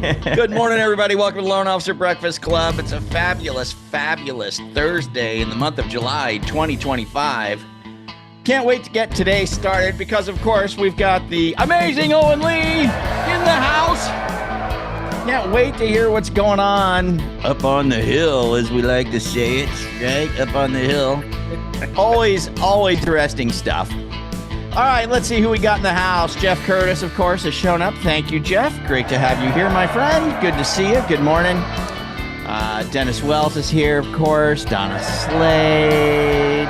Good morning, everybody. Welcome to the Loan Officer Breakfast Club. It's a fabulous, fabulous Thursday in the month of July, 2025. Can't wait to get today started because, of course, we've got the amazing Owen Lee in the house. Can't wait to hear what's going on up on the hill, as we like to say it, right? Up on the hill. Always interesting stuff. All right, let's see who we got in the house. Jeff Curtis, of course, has shown up. Thank you, Jeff. Great to have you here, my friend. Good to see you. Good morning. Dennis Wells is here, of course. Donna Slade.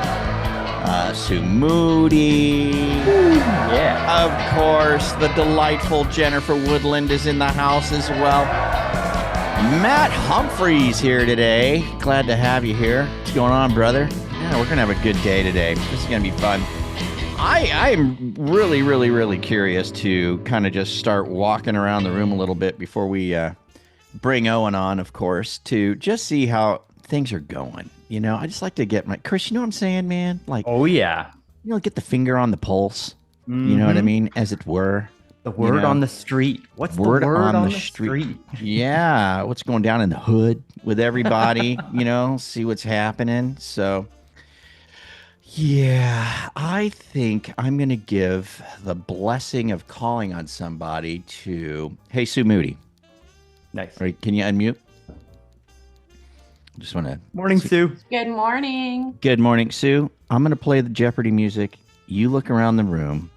Sue Moody. Yeah. Of course, the delightful Jennifer Woodland is in the house as well. Matt Humphreys here today. Glad to have you here. What's going on, brother? Yeah, we're going to have a good day today. This is going to be fun. I am really curious to kind of just start walking around the room a little bit before we bring Owen on, of course, to just see how things are going. You know, I just like to get Chris, you know what I'm saying, man? Like, oh, yeah. You know, get the finger on the pulse. Mm-hmm. You know what I mean? As it were. The word on the street. What's word the word on the street? Yeah. What's going down in the hood with everybody, you know, see what's happening. So, yeah, I think I'm going to give the blessing of calling on somebody to, hey, Sue Moody. Nice. All right, can you unmute? Just want to. Morning, Sue. Good morning. Good morning, Sue. I'm going to play the Jeopardy music. You look around the room,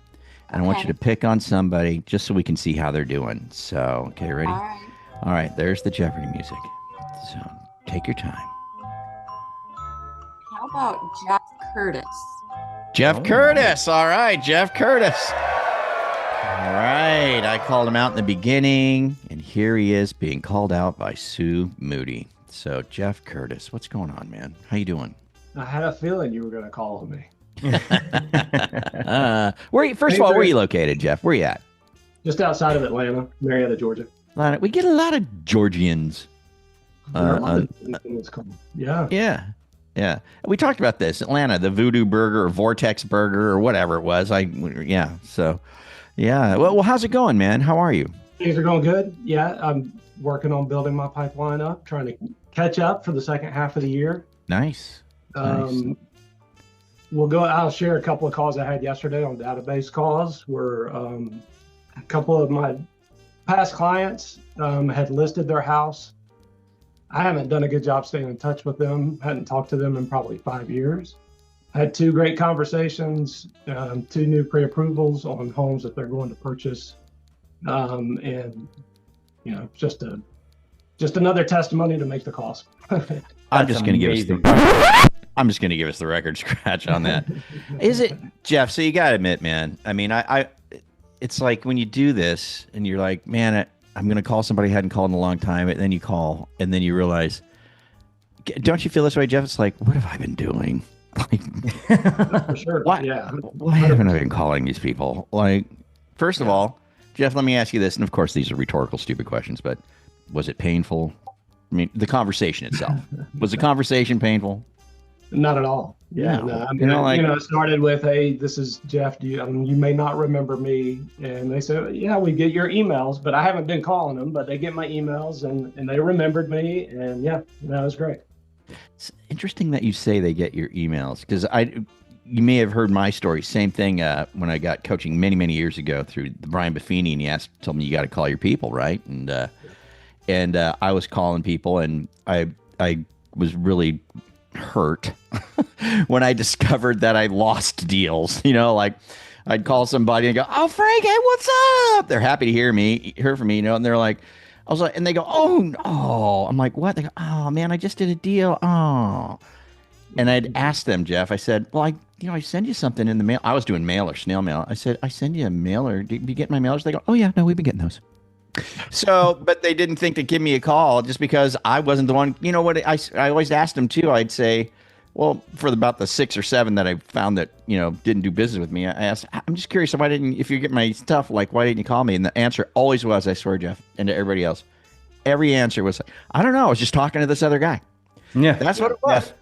and I want you to pick on somebody just so we can see how they're doing. So, okay, ready? All right. All right, there's the Jeopardy music. So, take your time. How about Jeff Curtis? Jeff Curtis. All right, Jeff Curtis. All right, I called him out in the beginning, and here he is being called out by Sue Moody. So, Jeff Curtis, what's going on, man? How you doing? I had a feeling you were going to call me. First of all, where are you located, Jeff? Where are you at? Just outside of Atlanta, Marietta, Georgia. We get a lot of Georgians. Yeah. Yeah. We talked about this. Atlanta, the Voodoo Burger or Vortex Burger or whatever it was. So, yeah. Well, how's it going, man? How are you? Things are going good. Yeah, I'm working on building my pipeline up, trying to catch up for the second half of the year. Nice. I'll share a couple of calls I had yesterday on database calls where a couple of my past clients had listed their house. I haven't done a good job staying in touch with them. Hadn't talked to them in probably 5 years. Had two great conversations, two new pre-approvals on homes that they're going to purchase. And you know, just another testimony to make the calls. I'm just going to give us the record scratch on that. Is it, Jeff? So you got to admit, man. I mean, it's like when you do this and you're like, man, I'm going to call somebody I hadn't called in a long time. And then you call and then you realize, don't you feel this way, Jeff? It's like, what have I been doing? Like, for sure. Why, yeah. Why haven't I been calling these people? Like, first of all, Jeff, let me ask you this. And of course, these are rhetorical, stupid questions, but was it painful? I mean, the conversation itself. Was the conversation painful? Not at all. Yeah. No, I mean, it started with, hey, this is Jeff. You may not remember me. And they said, yeah, we get your emails, but I haven't been calling them, but they get my emails and they remembered me. And yeah, that was great. It's interesting that you say they get your emails because you may have heard my story. Same thing when I got coaching many years ago through the Brian Buffini, and he told me you got to call your people, right? And I was calling people, and I was really hurt when I discovered that I lost deals. You know, like I'd call somebody and go, "Oh, Frank, hey, what's up?" They're happy to hear from me, you know, and they're like, I was like, and they go, "Oh," I'm like, "What?" They go, "Oh man, I just did a deal." Oh, and I'd ask them, Jeff. I said, "Well, I send you something in the mail." I was doing mail or snail mail. I said, "I send you a mailer. Do you get my mailers?" They go, "Oh yeah, no, we've been getting those." So, but they didn't think to give me a call just because I wasn't the one. You know what? I always asked them too. I'd say, well, for about the 6 or 7 that I found that, you know, didn't do business with me, I asked, I'm just curious, if you get my stuff, like, why didn't you call me? And the answer always was, I swear, Jeff, and to everybody else, every answer was, I don't know. I was just talking to this other guy. Yeah. That's what it was.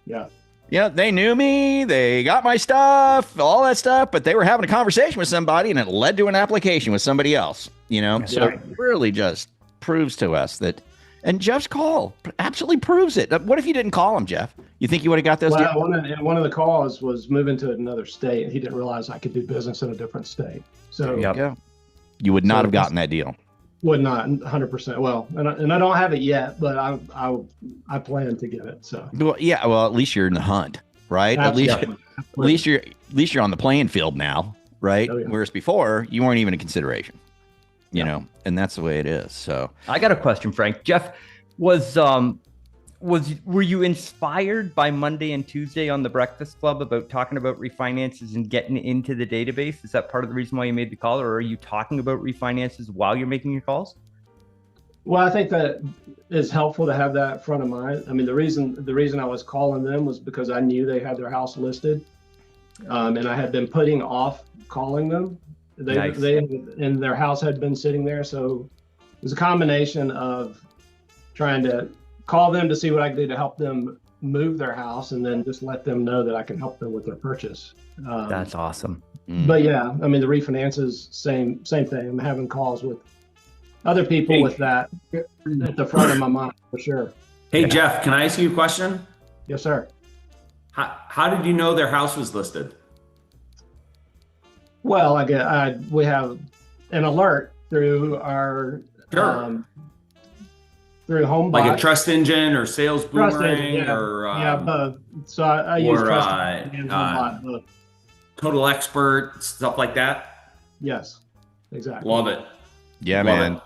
Yeah. Yeah, they knew me, they got my stuff, all that stuff, but they were having a conversation with somebody and it led to an application with somebody else, you know? Yeah. So really just proves to us that, and Jeff's call absolutely proves it. What if you didn't call him, Jeff? You think you would have got those? Well, one of the calls was moving to another state. He didn't realize I could do business in a different state. So you would not have gotten that deal. Would not 100%. Well, and I don't have it yet, but I plan to get it. So well, yeah. Well, at least you're in the hunt, right? Absolutely. At least you're on the playing field now, right? Oh, yeah. Whereas before you weren't even a consideration, you know, and that's the way it is. So I got a question, Frank. Jeff, were you inspired by Monday and Tuesday on the Breakfast Club about talking about refinances and getting into the database? Is that part of the reason why you made the call, or are you talking about refinances while you're making your calls? Well, I think that is helpful to have that front of mind. I mean, the reason I was calling them was because I knew they had their house listed, and I had been putting off calling them. They and their house had been sitting there, so it was a combination of trying to call them to see what I could do to help them move their house, and then just let them know that I can help them with their purchase. That's awesome. But yeah, I mean, the refinances, same thing. I'm having calls with other people with that at the front of my mind for sure. Hey, Jeff, can I ask you a question? Yes, sir. How did you know their house was listed? Well, we have an alert through our through home like a trust engine or sales boomerang both. So I use trust engine both. Total Expert, stuff like that. Yes, exactly. Love it. Yeah, man.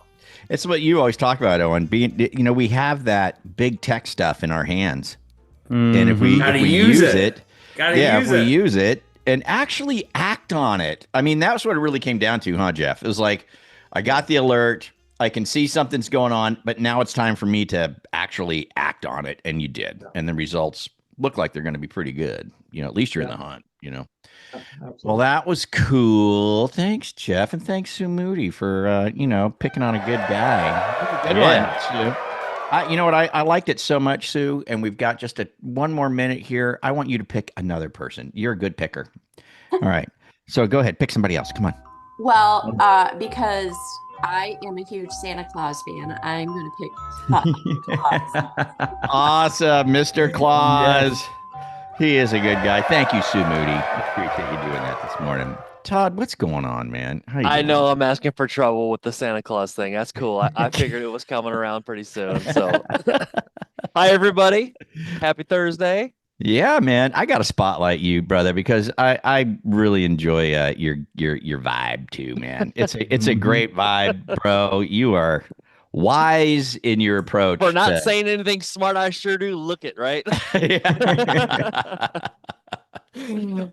It's what you always talk about, Owen. We have that big tech stuff in our hands, and if we use it, use it and actually act on it. I mean, that's what it really came down to, huh, Jeff? It was like, I got the alert. I can see something's going on, but now it's time for me to actually act on it. And you did. And the results look like they're going to be pretty good. You know, at least you're in the hunt, you know. Absolutely. Well, that was cool. Thanks, Jeff. And thanks, Sue Moody, for, picking on a good guy. Good one, Sue. You know what? I liked it so much, Sue. And we've got just one more minute here. I want you to pick another person. You're a good picker. All right. So go ahead. Pick somebody else. Come on. Well, because I am a huge Santa Claus fan, I'm going to pick Claus. Awesome, Mr. Claus. Yes. He is a good guy. Thank you, Sue Moody. Appreciate you doing that this morning. Todd, what's going on, man? How you doing? I know I'm asking for trouble with the Santa Claus thing. That's cool. I figured it was coming around pretty soon. So, hi, everybody. Happy Thursday. Yeah, man. I got to spotlight you, brother, because I really enjoy your vibe too, man. It's a great vibe, bro. You are wise in your approach. For not saying anything smart, I sure do look it, right?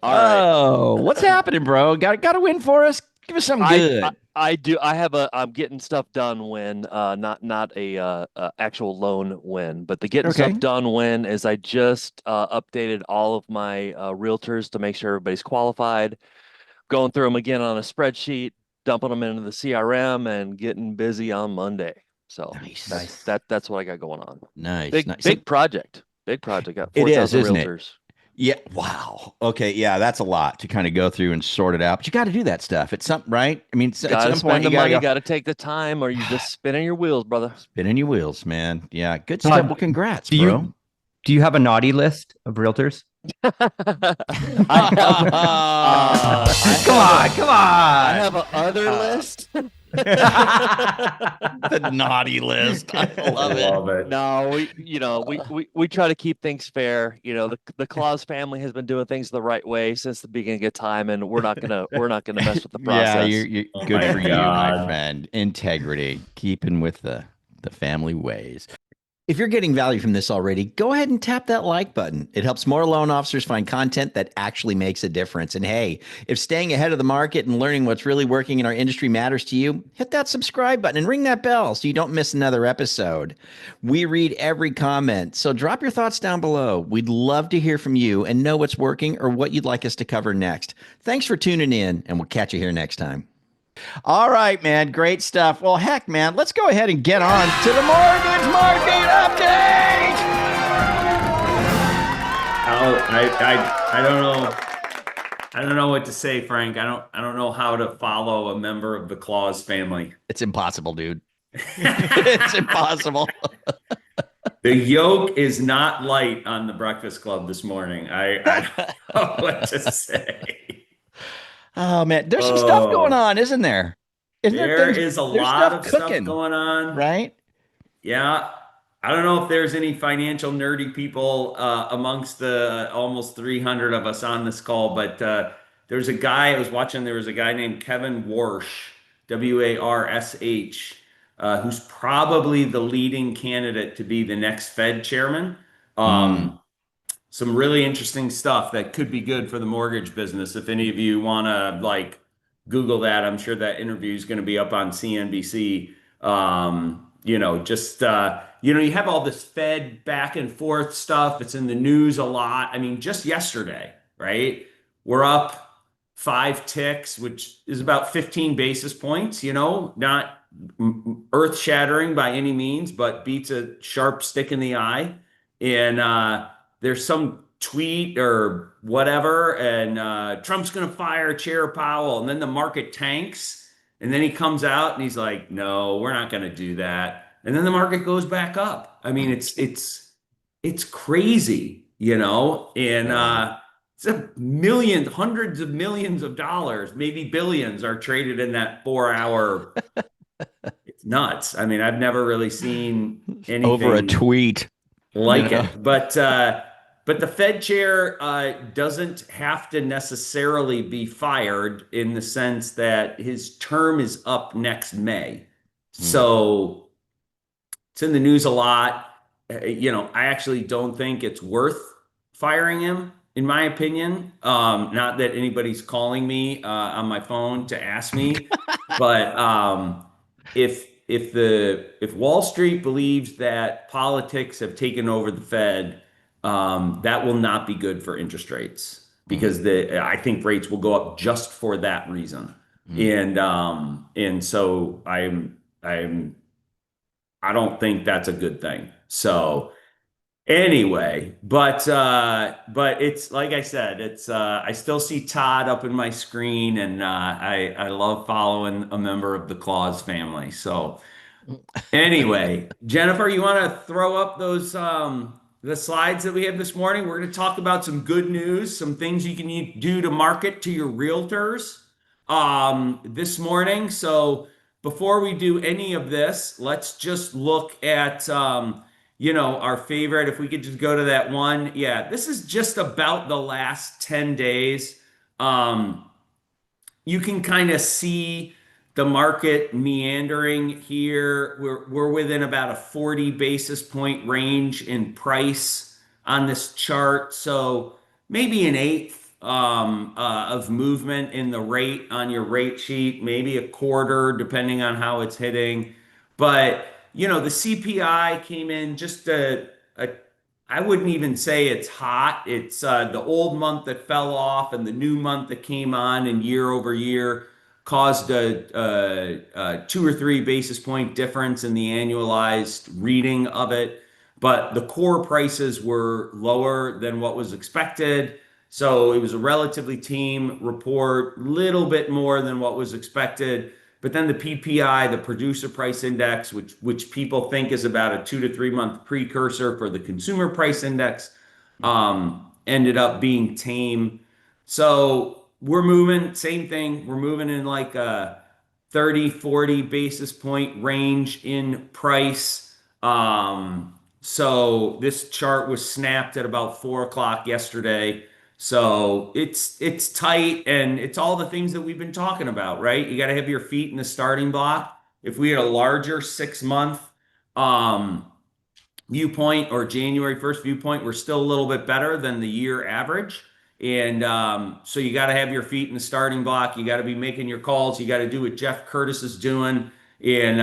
Oh, what's happening, bro? Got to win for us. Give us something good. I do. I'm getting stuff done win, not a actual loan win, but the getting stuff done win is I just updated all of my realtors to make sure everybody's qualified, going through them again on a spreadsheet, dumping them into the CRM, and getting busy on Monday. So nice. That's what I got going on. Nice. Big project. Got 4,000 realtors. It? Yeah. Wow. Okay. Yeah, that's a lot to kind of go through and sort it out. But you got to do that stuff. It's something, right? I mean, at some point you got to take the time, or you're just spinning your wheels, brother. Spinning your wheels, man. Yeah. Good stuff. Well, congrats, bro. Do you have a naughty list of realtors? Come on. I have an other list. The naughty list. I love it. No, we try to keep things fair. You know, the Claus family has been doing things the right way since the beginning of time, and we're not gonna mess with the process. Yeah, you're good for you, my friend. Integrity, keeping with the family ways. If you're getting value from this already, go ahead and tap that like button. It helps more loan officers find content that actually makes a difference. And hey, if staying ahead of the market and learning what's really working in our industry matters to you, hit that subscribe button and ring that bell so you don't miss another episode. We read every comment, so drop your thoughts down below. We'd love to hear from you and know what's working or what you'd like us to cover next. Thanks for tuning in, and we'll catch you here next time. All right, man. Great stuff. Well, heck, man, let's go ahead and get on to the mortgage market update. I don't know. I don't know what to say, Frank. I don't know how to follow a member of the Claus family. It's impossible, dude. It's impossible. The yoke is not light on the Breakfast Club this morning. I don't know what to say. Oh man, there's some stuff going Oh, on, isn't there? Isn't there there things? is a There's lot stuff of stuff cooking, going on. right? Yeah. I don't know if there's any financial nerdy people amongst the almost 300 of us on this call, but there's a guy I was watching. There was a guy named Kevin Warsh, Warsh, who's probably the leading candidate to be the next Fed chairman. Mm. Some really interesting stuff that could be good for the mortgage business. If any of you want to like Google that, I'm sure that interview is going to be up on CNBC. You have all this Fed back and forth stuff. It's in the news a lot. I mean, just yesterday, right? We're up 5 ticks, which is about 15 basis points, not earth shattering by any means, but beats a sharp stick in the eye. And there's some tweet or whatever, and Trump's going to fire Chair Powell, and then the market tanks, and then he comes out and he's like, "No, we're not going to do that," and then the market goes back up. I mean, it's crazy, and it's a million, hundreds of millions of dollars, maybe billions, are traded in that 4 hour. It's nuts. I mean, I've never really seen Over a anything tweet, like it. But the Fed chair doesn't have to necessarily be fired in the sense that his term is up next May. So it's in the news a lot. I actually don't think it's worth firing him, in my opinion. Not that anybody's calling me on my phone to ask me, but if Wall Street believes that politics have taken over the Fed, that will not be good for interest rates because I think rates will go up just for that reason. And so I don't think that's a good thing. So anyway, but it's like I said, it's I still see Todd up in my screen, and I love following a member of the Claus family. So anyway, Jennifer, you want to throw up those the slides that we have this morning? We're going to talk about some good news, some things you can do to market to your realtors this morning. So before we do any of this, let's just look at our favorite. If we could just go to that one. Yeah, this is just about the last 10 days. You can kind of see the market meandering here. We're within about a 40 basis point range in price on this chart. So maybe an eighth of movement in the rate on your rate sheet, maybe a quarter, depending on how it's hitting. But, the CPI came in just I wouldn't even say it's hot. It's the old month that fell off and the new month that came on, and year over year caused a 2 or 3 basis point difference in the annualized reading of it. But the core prices were lower than what was expected. So it was a relatively tame report, little bit more than what was expected. But then the PPI, the producer price index, which people think is about a 2 to 3 month precursor for the consumer price index, ended up being tame. So we're moving, same thing. We're moving in like a 30, 40 basis point range in price. So this chart was snapped at about 4 o'clock yesterday. So it's tight, and it's all the things that we've been talking about, right? You got to have your feet in the starting block. If we had a larger 6 month viewpoint or January 1st viewpoint, we're still a little bit better than the year average. And so you got to have your feet in the starting block. You got to be making your calls. You got to do what Jeff Curtis is doing, and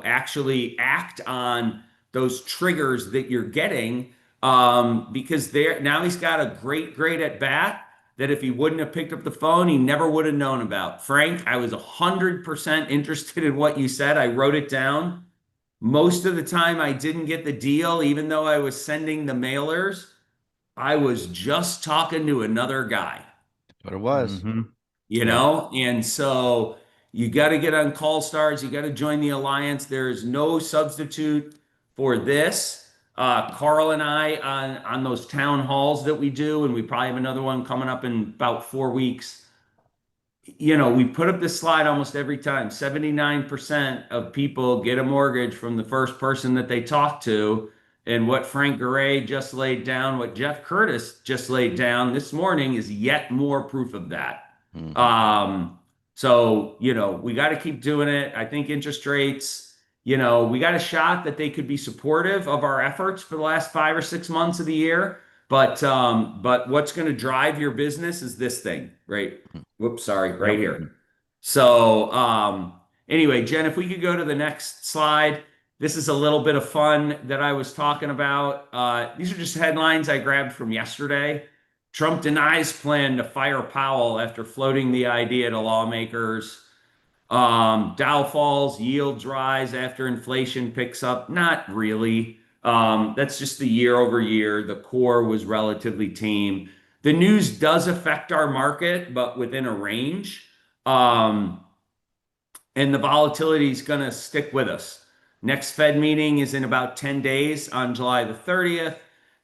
actually act on those triggers that you're getting, because now he's got a great at bat that if he wouldn't have picked up the phone, he never would have known about. Frank, I was 100% interested in what you said. I wrote it down. Most of the time I didn't get the deal, even though I was sending the mailers. I was just talking to another guy. That's what it was. Mhm. And so, You got to get on Call Stars. You got to join the Alliance. There is no substitute for this. Carl and I on those town halls that we do, and we probably have another one coming up in about 4 weeks. We put up this slide almost every time. 79% of people get a mortgage from the first person that they talk to. And what Frank Garay just laid down, what Jeff Curtis just laid down this morning is yet more proof of that. So, we got to keep doing it. I think interest rates, we got a shot that they could be supportive of our efforts for the last 5 or 6 months of the year. But what's going to drive your business is this thing, right? Whoops, sorry, right here. So anyway, Jen, if we could go to the next slide. This is a little bit of fun that I was talking about. These are just headlines I grabbed from yesterday. Trump denies plan to fire Powell after floating the idea to lawmakers. Dow falls, yields rise after inflation picks up. Not really. That's just the year over year. The core was relatively tame. The news does affect our market, but within a range. And the volatility is going to stick with us. Next Fed meeting is in about 10 days on July the 30th.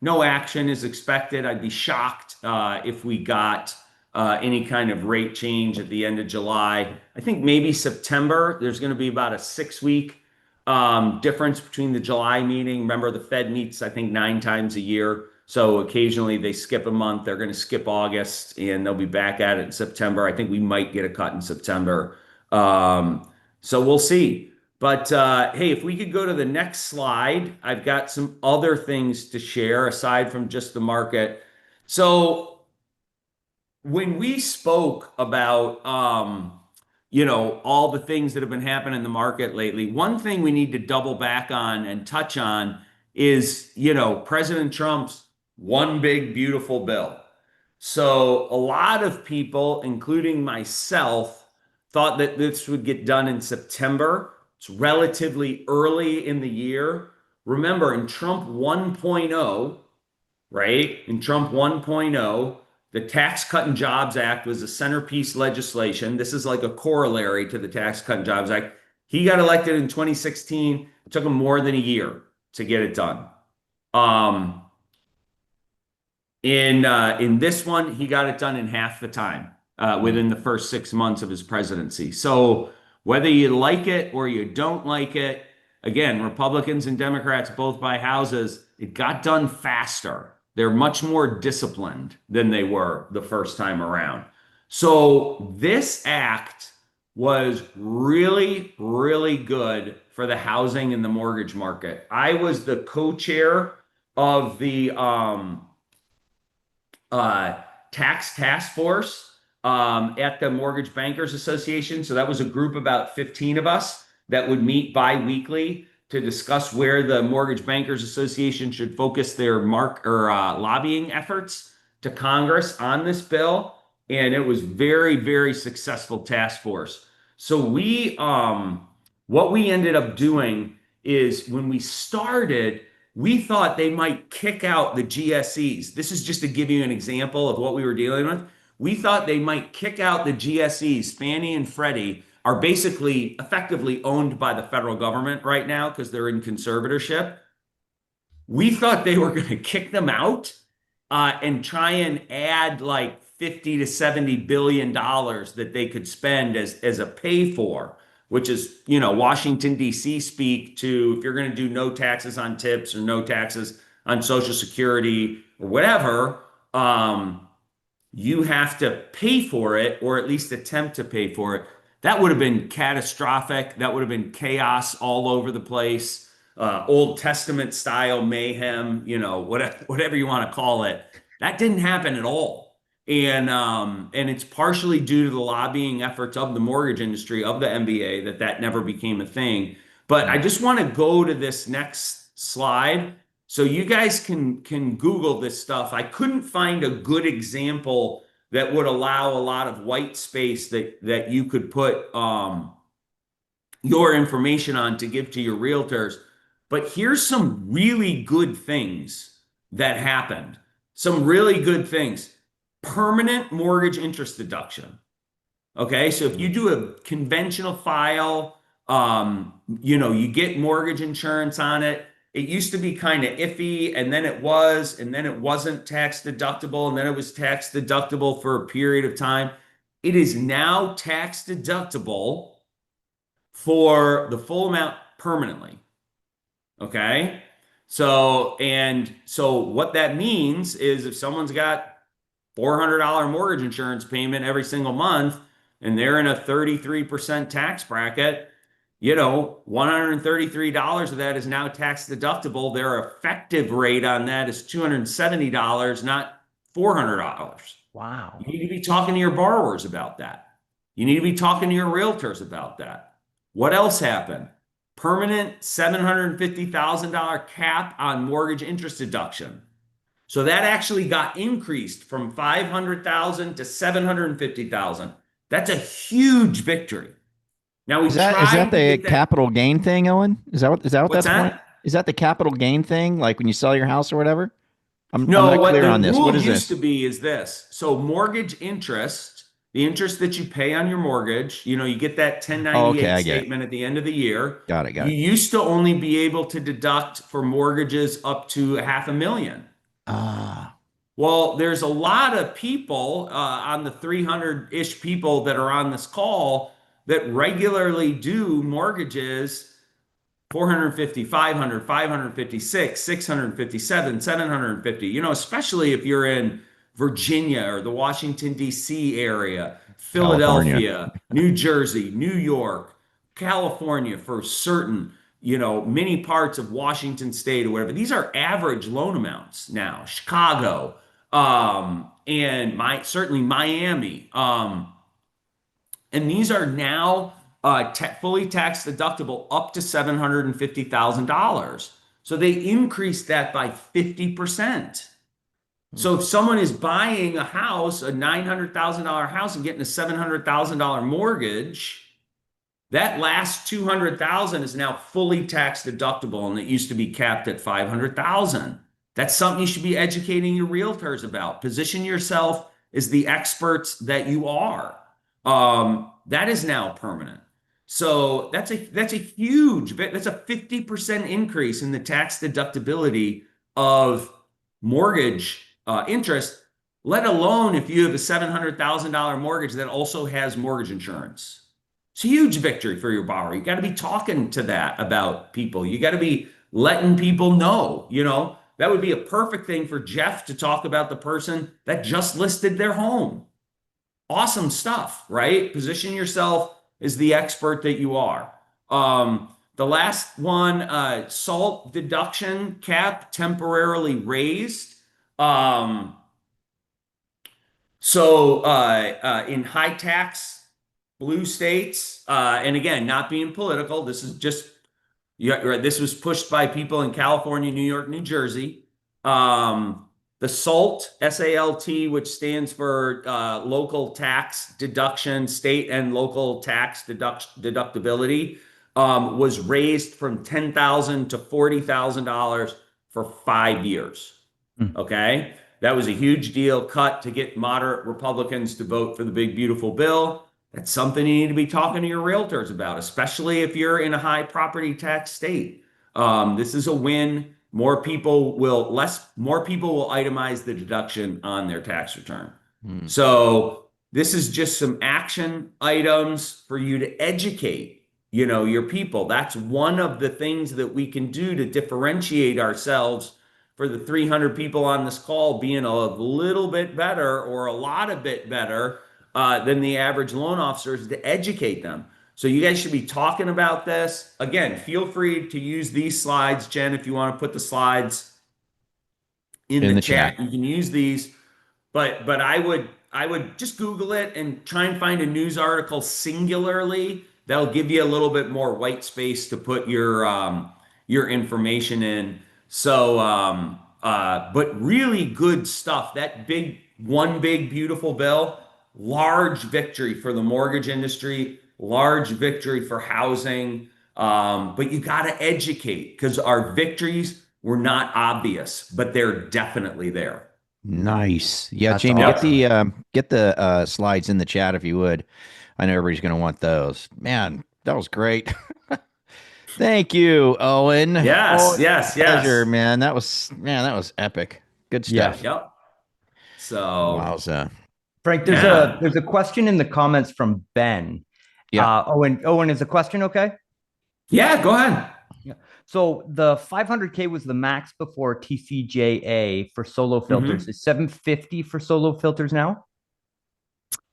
No action is expected. I'd be shocked if we got any kind of rate change at the end of July. I think maybe September, there's going to be about a 6-week difference between the July meeting. Remember, the Fed meets, I think, 9 times a year. So occasionally they skip a month. They're going to skip August and they'll be back at it in September. I think we might get a cut in September. So we'll see. But hey, if we could go to the next slide, I've got some other things to share aside from just the market. So when we spoke about all the things that have been happening in the market lately, one thing we need to double back on and touch on is, President Trump's one big beautiful bill. So a lot of people, including myself, thought that this would get done in September. It's relatively early in the year. Remember, in Trump 1.0, right? In Trump 1.0, the Tax Cut and Jobs Act was a centerpiece legislation. This is like a corollary to the Tax Cut and Jobs Act. He got elected in 2016. It took him more than a year to get it done. In this one, he got it done in half the time within the first 6 months of his presidency. So whether you like it or you don't like it, again, Republicans and Democrats both buy houses. It got done faster. They're much more disciplined than they were the first time around. So this act was really, really good for the housing and the mortgage market. I was the co-chair of the tax task force at the Mortgage Bankers Association. So that was a group about 15 of us that would meet bi-weekly to discuss where the Mortgage Bankers Association should focus their lobbying efforts to Congress on this bill. And it was very, very successful task force. So what we ended up doing is when we started, we thought they might kick out the GSEs. This is just to give you an example of what we were dealing with. We thought they might kick out the GSEs. Fannie and Freddie are basically effectively owned by the federal government right now because they're in conservatorship. We thought they were going to kick them out and try and add like $50 to $70 billion that they could spend as a pay for, which is, Washington, D.C. speak to if you're going to do no taxes on tips or no taxes on Social Security or whatever, you have to pay for it or at least attempt to pay for it. That would have been catastrophic. That would have been chaos all over the place, Old Testament style mayhem, whatever you want to call it. That didn't happen at all. And it's partially due to the lobbying efforts of the mortgage industry, of the MBA, that never became a thing. But I just want to go to this next slide so you guys can Google this stuff. I couldn't find a good example that would allow a lot of white space that you could put your information on to give to your realtors. But here's some really good things that happened. Some really good things. Permanent mortgage interest deduction. Okay, so if you do a conventional file, you get mortgage insurance on it. It used to be kind of iffy, and then it was, and then it wasn't tax deductible, and then it was tax deductible for a period of time. It is now tax deductible for the full amount permanently. Okay. So what that means is if someone's got $400 mortgage insurance payment every single month and they're in a 33% tax bracket, $133 of that is now tax deductible. Their effective rate on that is $270, not $400. Wow. You need to be talking to your borrowers about that. You need to be talking to your realtors about that. What else happened? Permanent $750,000 cap on mortgage interest deduction. So that actually got increased from 500,000 to 750,000. That's a huge victory. Now we Is that tried to the get that. capital gain thing, Owen? Is that what What's that's point? that? Is that the capital gain thing? Like when you sell your house or whatever? I'm No, not what clear the on this. What rule is used this? to be is this. So mortgage interest, the interest that you pay on your mortgage, you get that Oh, okay, 1098 I get it. statement at the end of the year. Got it. Got You it. used to only be able to deduct for mortgages up to 500,000. Ah, Well, there's a lot of people on the 300-ish people that are on this call that regularly do mortgages 450, 500, 556, 657, 750, especially if you're in Virginia or the Washington, D.C. area, California. Philadelphia, New Jersey, New York, California for certain, many parts of Washington state or whatever. These are average loan amounts now. Chicago, and certainly Miami. And these are now fully tax deductible up to $750,000. So they increased that by 50%. So if someone is buying a house, a $900,000 house, and getting a $700,000 mortgage, that last 200,000 is now fully tax deductible, and it used to be capped at 500,000. That's something you should be educating your realtors about. Position yourself as the experts that you are. That is now permanent. So that's a huge, that's a 50% increase in the tax deductibility of mortgage interest, let alone if you have a $700,000 mortgage that also has mortgage insurance. It's a huge victory for your borrower. You got to be talking to that about people. You got to be letting people know, that would be a perfect thing for Jeff to talk about the person that just listed their home. Awesome stuff, right? Position yourself as the expert that you are. The last one, SALT deduction cap temporarily raised. In high tax blue states, and again, not being political, this is just, this was pushed by people in California, New York, New Jersey. The SALT, S-A-L-T, which stands for local tax deduction, state and local tax deductibility, was raised from $10,000 to $40,000 for 5 years. Okay. That was a huge deal cut to get moderate Republicans to vote for the big, beautiful bill. That's something you need to be talking to your realtors about, especially if you're in a high property tax state. This is a win. More people will itemize the deduction on their tax return. So this is just some action items for you to educate, your people. That's one of the things that we can do to differentiate ourselves for the 300 people on this call being a little bit better or a lot of bit better than the average loan officers, to educate them. So you guys should be talking about this. Again, feel free to use these slides, Jen, if you want to put the slides in the chat. You can use these, but I would just Google it and try and find a news article singularly. That'll give you a little bit more white space to put your information in. So, but really good stuff. That one big beautiful bill, large victory for the mortgage industry, large victory for housing. But you got to educate, because our victories were not obvious, but they're definitely there. Nice. Yeah, That's Jamie, awesome. get the slides in the chat if you would. I know everybody's going to want those. Man, that was great. Thank you, Owen. Yes, Oh, yes, pleasure, yes. man. That was epic. Good Yeah. stuff. Yep. So, Wowza. Frank, yeah. there's a question in the comments from Ben. Yeah. Owen, is the question okay? Yeah, go ahead. Yeah. So the 500K was the max before TCJA for solo filters. Is 750 for solo filters now?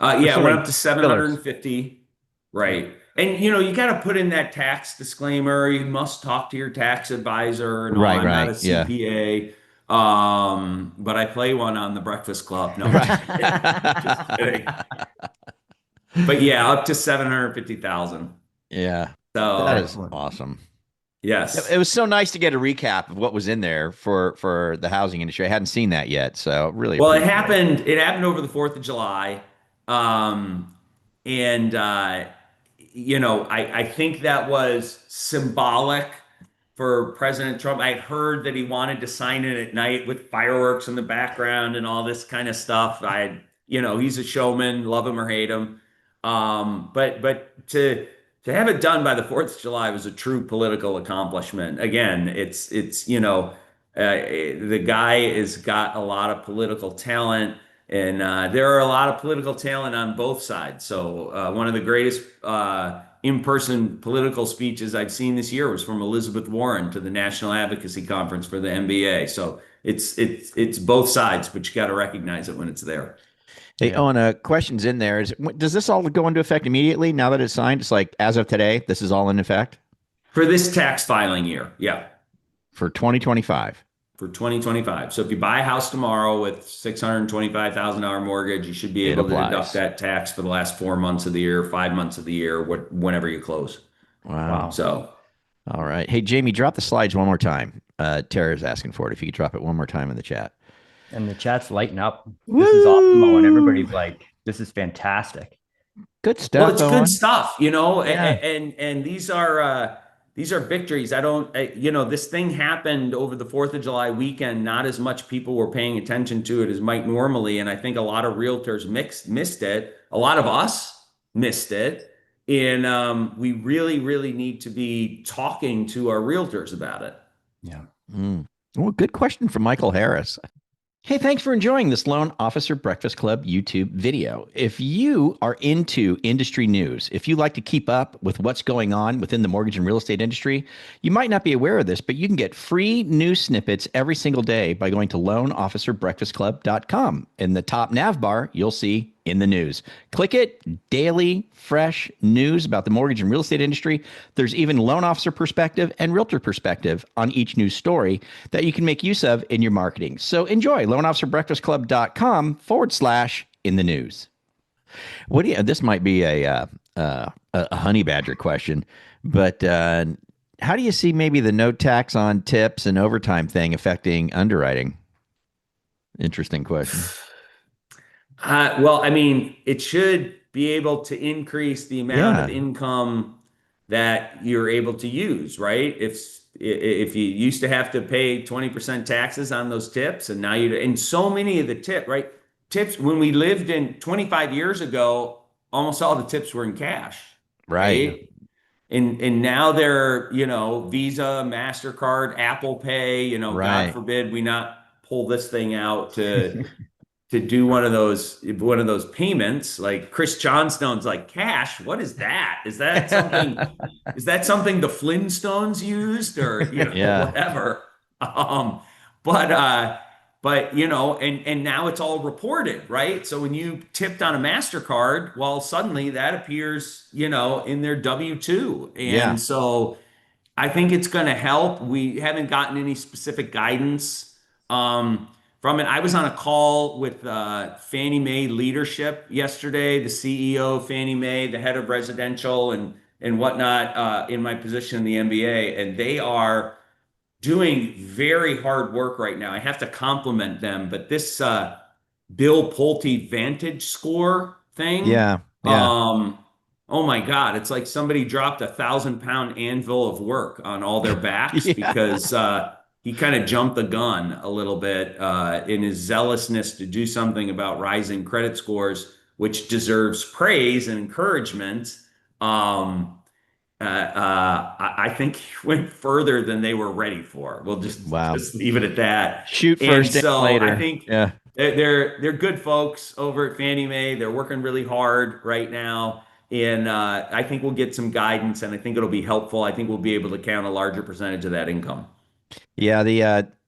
Yeah, it went Sorry, up to fillers. 750. Right. And you got to put in that tax disclaimer. You must talk to your tax advisor. No, Right, I'm not a right. Yeah. CPA. But I play one on the Breakfast Club. No, I'm Right. just kidding. Just kidding. But yeah, up to 750,000. Yeah. That So, is Excellent. awesome. yes. It was so nice to get a recap of what was in there for the housing industry. I hadn't seen that yet, so really Well, appreciate it. it happened over the 4th of July. Um, and I think that was symbolic for President Trump. I heard that he wanted to sign it at night with fireworks in the background and all this kind of stuff. He's a showman, love him or hate him. But to have it done by the 4th of July was a true political accomplishment. Again, the guy has got a lot of political talent. And there are a lot of political talent on both sides. So one of the greatest in-person political speeches I've seen this year was from Elizabeth Warren to the National Advocacy Conference for the NBA. So it's both sides, but you got to recognize it when it's there. Hey, Owen, questions in there. Does this all go into effect immediately now that it's signed? It's like as of today, this is all in effect For this tax filing year, yeah, for 2025. for 2025. So if you buy a house tomorrow with $625,000 mortgage, you should be It able to applies. deduct that tax for the last 4 months of the year, 5 months of the year, whenever you close. Wow. So, All right. Hey, Jamie, drop the slides one more time. Tara's asking for it. If you could drop it one more time in the chat. And the chat's lighting up. This is awesome, Owen. Everybody's like, this is fantastic. Good stuff. well, it's Owen. good stuff, Yeah. and these are victories. I don't, this thing happened over the 4th of July weekend. Not as much people were paying attention to it as might normally, and I think a lot of realtors missed it. A lot of us missed it, and we really, really need to be talking to our realtors about it. Yeah. Well, good question from Michael Harris. Hey, thanks for enjoying this Loan Officer Breakfast Club YouTube video. If you are into industry news, if you like to keep up with what's going on within the mortgage and real estate industry, you might not be aware of this, but you can get free news snippets every single day by going to loanofficerbreakfastclub.com. In the top nav bar, you'll see in the news. Click it, daily, fresh news about the mortgage and real estate industry. There's even loan officer perspective and realtor perspective on each news story that you can make use of in your marketing. So enjoy loanofficerbreakfastclub.com/in the news. This might be a honey badger question, but how do you see maybe the no tax on tips and overtime thing affecting underwriting? Interesting question. Well, I mean, it should be able to increase the amount of income that you're able to use, right? If you used to have to pay 20% taxes on those tips, and now and so many of the tips, when we lived in 25 years ago, almost all the tips were in cash, right? And now they're, Visa, MasterCard, Apple Pay, God forbid we not pull this thing out to do one of those payments. Like Chris Johnstone's like, cash, what is that? Is that something the Flintstones used, or whatever? But and now it's all reported, right? So when you tipped on a MasterCard, well, suddenly that appears, in their W-2. And so I think it's going to help. We haven't gotten any specific guidance from it. I was on a call with Fannie Mae leadership yesterday, the CEO of Fannie Mae, the head of residential and whatnot, in my position in the MBA, and they are doing very hard work right now. I have to compliment them, but this Bill Pulte Vantage Score thing, oh my God, it's like somebody dropped 1,000-pound anvil of work on all their backs because he kind of jumped the gun a little bit in his zealousness to do something about rising credit scores which deserves praise and encouragement. I think he went further than they were ready for. We'll just leave it at that. Shoot And first, so later. I think Yeah. they're good folks over at Fannie Mae. They're working really hard right now. And I think we'll get some guidance, and I think it'll be helpful. I think we'll be able to count a larger percentage of that income. Yeah,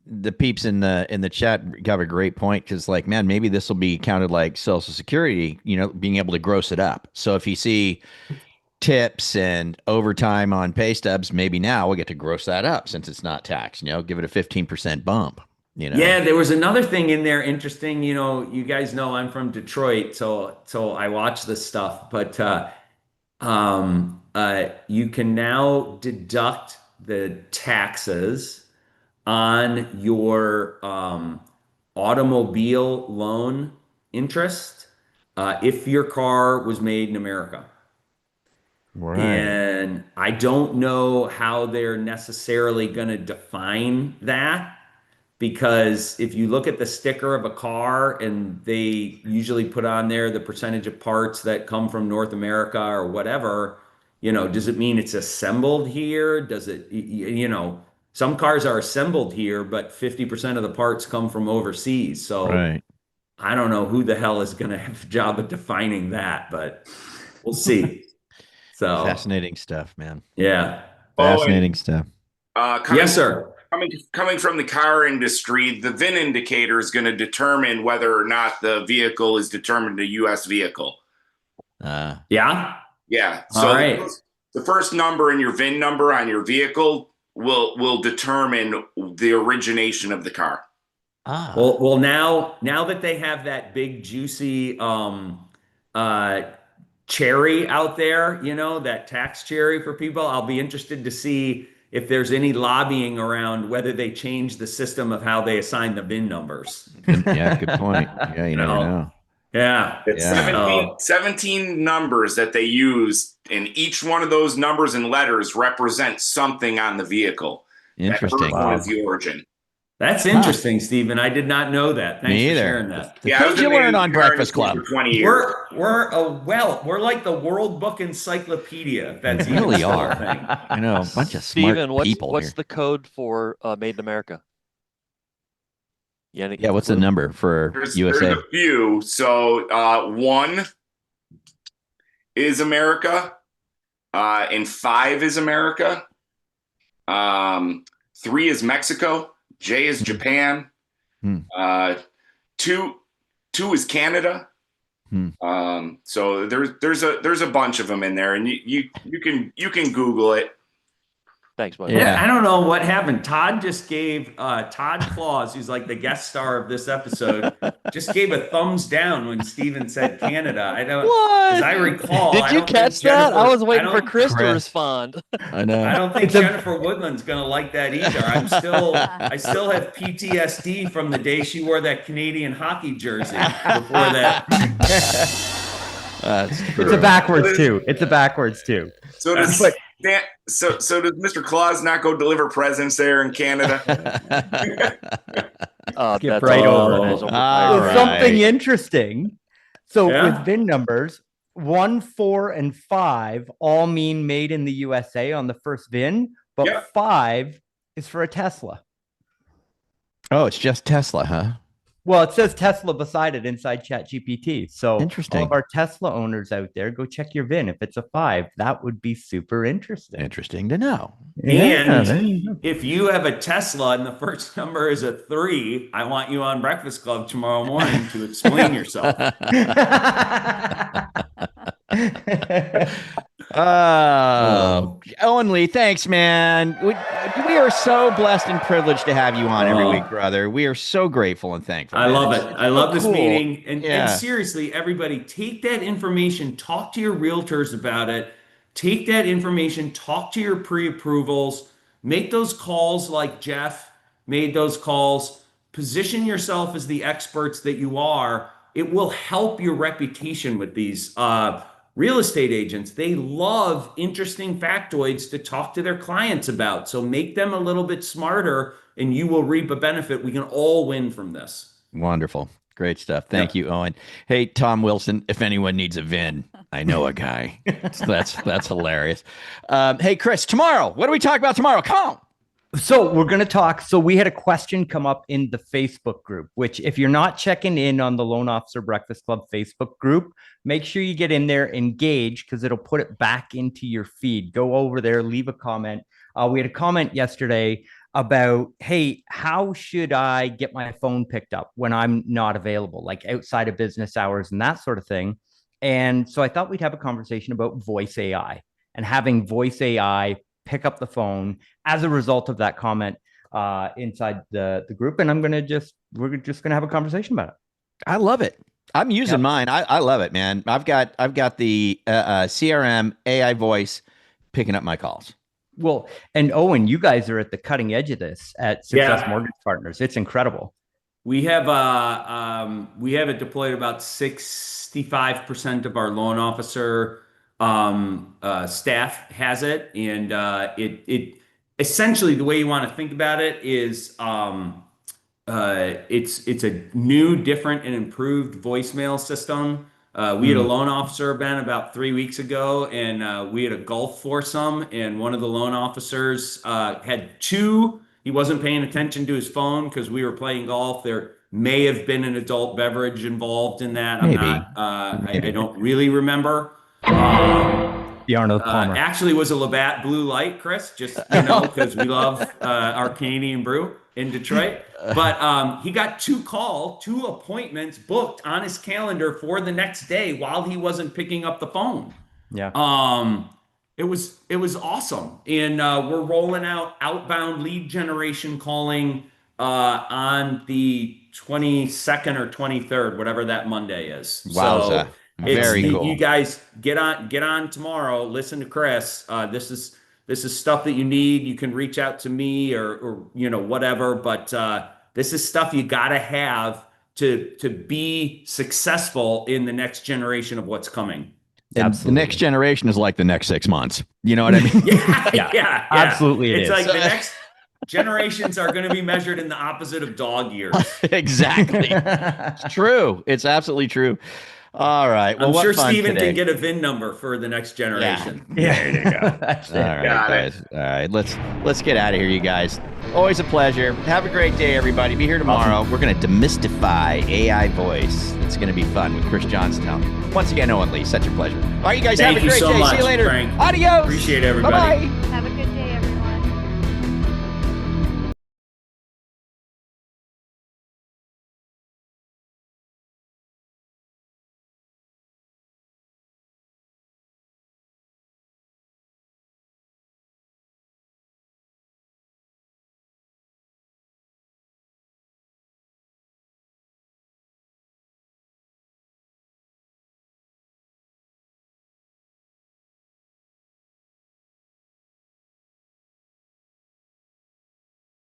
the peeps in the chat have a great point, because like, man, maybe this will be counted like Social Security, being able to gross it up. So if you see tips and overtime on pay stubs, maybe now we'll get to gross that up since it's not taxed, give it a 15% bump. Yeah, there was another thing in there interesting. You guys know I'm from Detroit, so I watch this stuff, but you can now deduct the taxes on your automobile loan interest if your car was made in America. Right. And I don't know how they're necessarily going to define that, because if you look at the sticker of a car, and they usually put on there the percentage of parts that come from North America or whatever, does it mean it's assembled here? Does it, some cars are assembled here, but 50% of the parts come from overseas. So Right. I don't know who the hell is going to have the job of defining that, but we'll see. So Fascinating stuff, man. yeah. Fascinating stuff. Yes, sir. Coming from the car industry, the VIN indicator is going to determine whether or not the vehicle is determined a U.S. vehicle. Yeah. Yeah. All So right. the first number in your VIN number on your vehicle will determine the origination of the car. Well, now that they have that big juicy cherry out there, that tax cherry for people, I'll be interested to see if there's any lobbying around whether they change the system of how they assign the VIN numbers. Yeah, good point. Yeah, you never know. Yeah. It's Yeah. 17 numbers that they use, and each one of those numbers and letters represent something on the vehicle. Interesting. That is the origin. That's interesting, Stephen. I did not know that. Thanks for sharing that. The things you learn on Breakfast Club. For 20 years. We're like the World Book Encyclopedia. If that's We really even still are. a thing. I know, a bunch of smart Stephen, people what's here. the code for Made in America? Yeah, what's the number for USA? There's a few. So 1 is America, and 5 is America. 3 is Mexico. J is Japan. 2 is Canada. So there's a bunch of them in there, and you can Google it. Thanks, buddy. Yeah. I don't know what happened. Todd just gave Todd Claus, who's like the guest star of this episode, just gave a thumbs down when Steven said Canada. I don't. What? As I recall, Did I you don't catch think that? I Jennifer- was waiting I for don't- Chris to Chris. respond. I know. I don't think Jennifer Woodland's gonna like that either. I still have PTSD from the day she wore that Canadian hockey jersey before that. That's true. It's a backwards too. It's a backwards too. So does so does Mr. Claus not go deliver presents there in Canada? Skip right over all it. right. Well, something interesting. So Yeah. with VIN numbers, 1, 4, and 5 all mean made in the USA on the first VIN, but Yeah. 5 is for a Tesla. Oh, it's just Tesla, huh? Well, it says Tesla beside it inside ChatGPT. So Interesting. all of our Tesla owners out there, go check your VIN. If it's a 5, that would be super interesting. Interesting to know. Yeah, there And you go. if you have a Tesla and the first number is a 3, I want you on Breakfast Club tomorrow morning to explain yourself. Owen Lee, thanks, man. We are so blessed and privileged to have you on every week, brother. We are so grateful and thankful. I man. love it. It's I love this cool. meeting. And Yeah. seriously, everybody, take that information, talk to your realtors about it. Take that information, talk to your pre-approvals, make those calls like Jeff made those calls. Position yourself as the experts that you are. It will help your reputation with these real estate agents. They love interesting factoids to talk to their clients about. So make them a little bit smarter and you will reap a benefit. We can all win from this. Wonderful. Great stuff. Thank you, Owen. Hey, Tom Wilson, if anyone needs a VIN, I know a guy. That's hilarious. Hey, Chris, tomorrow, what do we talk about tomorrow? Come on. So we're going to talk. So we had a question come up in the Facebook group, which if you're not checking in on the Loan Officer Breakfast Club Facebook group, make sure you get in there, engage, because it'll put it back into your feed. Go over there, leave a comment. We had a comment yesterday about, hey, how should I get my phone picked up when I'm not available, like outside of business hours and that sort of thing. And so I thought we'd have a conversation about voice AI and having voice AI pick up the phone as a result of that comment inside the group. And we're just going to have a conversation about it. I love it. I'm using mine. I love it, man. I've got the CRM AI voice picking up my calls. Well, and Owen, you guys are at the cutting edge of this at Success Mortgage Partners. It's incredible. We have it deployed about 65% of our loan officer staff has it, and it essentially, the way you want to think about it is it's a new, different, and improved voicemail system. We had a loan officer event about 3 weeks ago, and we had a golf foursome, and one of the loan officers had two. He wasn't paying attention to his phone because we were playing golf. There may have been an adult beverage involved in that. Maybe. I don't really remember. The Arnold Palmer. Actually, was a Labatt Blue Light, Chris, just, because we love our Canadian brew in Detroit. But he got two appointments booked on his calendar for the next day while he wasn't picking up the phone. Yeah. It was awesome. And we're rolling out outbound lead generation calling on the 22nd or 23rd, whatever that Monday is. Wowza. Very cool. You guys get on tomorrow. Listen to Chris. This is stuff that you need. You can reach out to me or whatever. But this is stuff you got to have to be successful in the next generation of what's coming. And the next generation is like the next 6 months. You know what I mean? yeah. Absolutely. It's like the next generations are going to be measured in the opposite of dog years. Exactly. It's true. It's absolutely true. All right. Well, I'm sure Steven can get a VIN number for the next generation. Yeah. There you go. All right, guys. All right. Let's get out of here, you guys. Always a pleasure. Have a great day, everybody. Be here tomorrow. Awesome. We're going to demystify AI voice. It's going to be fun with Chris Johnstown. Once again, Owen Lee, such a pleasure. All right, you guys, have a great day. See you later. Frank. Adios. Appreciate everybody. Bye-bye. Have a